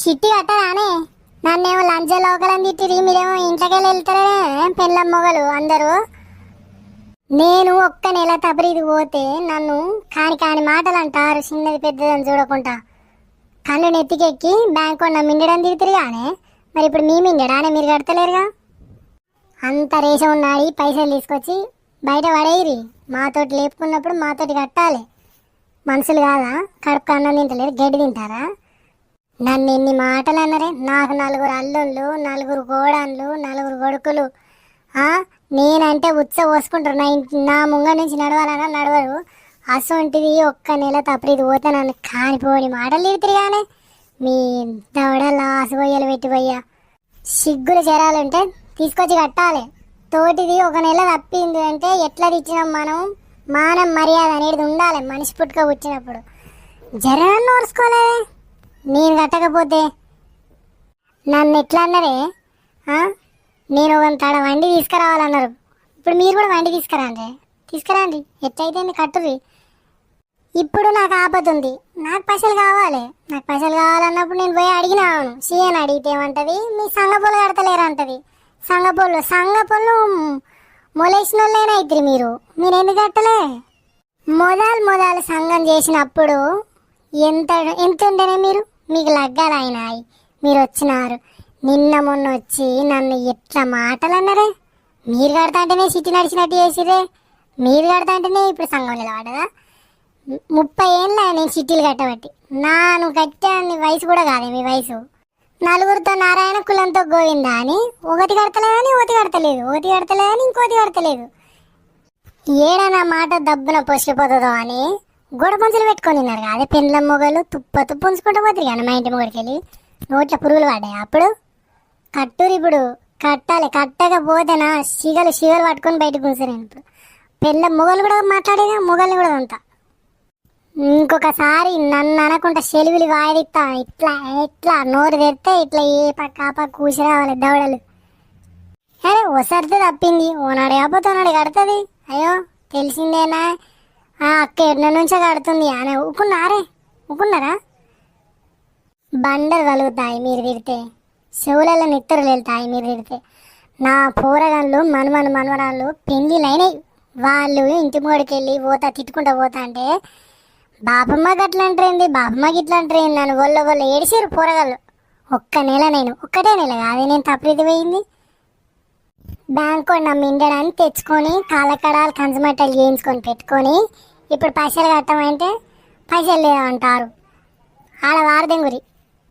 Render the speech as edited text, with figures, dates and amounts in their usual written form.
చిట్టి కట్టరానే? నన్నేమో లంచ లోకలని తిట్టిరి, మీరేమో ఇంట్లోకెళ్ళి వెళ్తారే పెళ్ళం మొగలు అందరూ. నేను ఒక్క నెల తబరీది పోతే నన్ను కాని కాని మాటలు అంటారు, చిన్నది పెద్దదని చూడకుండా. కళ్ళు నెత్తికెక్కి బ్యాంకు మింగడం తిరుగుతారు కానీ మరి ఇప్పుడు మీ మింగడానే మీరు కడతలేరుగా. అంత రేషం ఉన్నాడు, పైసలు తీసుకొచ్చి బయట పడేయిరి. మాతోటి లేపుకున్నప్పుడు మాతోటి కట్టాలి. మనుషులు కాదా? కడుపు అన్నం తింటలేరు, గడ్డి తింటారా? నన్ను ఎన్ని మాటలు అన్నారే. నాకు 4 అల్లుళ్ళు, 4 కోడన్లు, 4 కొడుకులు. నేనంటే ఉత్స పోసుకుంటారు. నా ముంగ నుంచి నడవాలన్నా నడవరు. అసొంటిది ఒక్క నెల తప్పరిది పోతే నన్ను కానిపోని మాటలు తిడుతురు కానీ మీ దవడల్లా ఆసుపోయ్యలు పెట్టిపోయ్యా. సిగ్గులు చెరాలుంటే తీసుకొచ్చి కట్టాలి. తోటిది ఒక నెల తప్పింది అంటే ఎట్లా తెచ్చినాం మనం? మానం మర్యాద అనేది ఉండాలి మనిషి పుట్టుక వచ్చినప్పుడు. జరాన్ని ఓర్చుకోలే. నేను కట్టకపోతే నన్ను ఎట్లా అన్నారే? నేను ఒక తడ వండి తీసుకురావాలన్నారు. ఇప్పుడు మీరు కూడా వండి తీసుకురండి. ఎట్లయితే కట్టుది. ఇప్పుడు నాకు ఆపతుంది. నాకు పైసలు కావాలి. నాకు పైసలు కావాలన్నప్పుడు నేను పోయి అడిగినాను. సీఎన్ అడిగితే ఏమంటది? మీ సంగపోలు కడతలేరు అంటది. సంగపోళ్ళు మొలేసిన వాళ్ళైనా అవుతుంది. మీరు ఎందుకు కట్టలే? మొదలు సంఘం చేసినప్పుడు ఎంత ఉంటేనే మీకు లగ్గాలు అయినాయి. మీరు వచ్చినారు. నిన్న మొన్న వచ్చి నన్ను ఎట్లా మాటలు అన్నారే. మీరు కడతా అంటేనే సిటీ నడిచినట్టు చేసిరే. మీరు కడతా అంటేనే ఇప్పుడు సంఘం నిలబడదా? 30 ఏళ్ళ నేను సిటీలు కట్టబట్టి. నువ్వు కట్టే వయసు కూడా కాదే మీ వయసు. 4 నారాయణ కులంతో గోవిందా అని ఒకటి కడతలేదని ఇంకోటి కడతలేదు. ఏడనా మాట దబ్బున పొసిపోతుందో అని గోడ పంచులు పెట్టుకొని ఉన్నారు కదా పెండ్లం మొగలు. తుప్పు ఉంచుకుంటూ పోతుంది కానీ మా ఇంటి మొగడికి వెళ్ళి నోట్ల పురుగులు పడ్డాయి. అప్పుడు కట్టూరు. ఇప్పుడు కట్టాలి. కట్టకపోతేనా సిగలు పట్టుకొని బయటకు కూర్చోరు. ఇప్పుడు పెళ్ళం మొగలు కూడా మాట్లాడేగా, మొగల్ని కూడా అంతా. ఇంకొకసారి నన్ను అనకుండా సెలవులు వాయిదిస్తా. ఇట్లా నోరు తెరితే ఇట్లా ఏ పక్క కూసి రావాలి దవడలు. అరే ఓసరితే తప్పింది. ఓనాడు కాకపోతే ఓనాడు కడుతుంది. అయ్యో తెలిసిందేనా? అక్క ఎన్న నుంచో కడుతుంది అని ఊకున్నారా? బండలు కలుగుతాయి మీరు తిడితే. చెవులలో నిత్తరులు వెళ్తాయి మీరు తిడితే. నా పోరగాళ్ళు మనవరాళ్ళు పెళ్ళిళ్ళైనాయి. వాళ్ళు ఇంటి మూడికి వెళ్ళి తిట్టుకుంటా పోతా అంటే బాపమ్మ గట్లా అంటారేంది, బాపమ్మకి ఇట్లా అంటారేంది నన్ను ఒళ్ళ ఏడిసారు పోరగాళ్ళు. ఒక్కటే నెల కాదు నేను తప్పరిది పోయింది. బ్యాంకు మిండడానికి తెచ్చుకొని కాళ్ళకడాలు కంచమట్టలు చేయించుకొని పెట్టుకొని ఇప్పుడు పైసలు కట్టమంటే పైసలు లేవంటారు. ఆడ వారదెంగురి.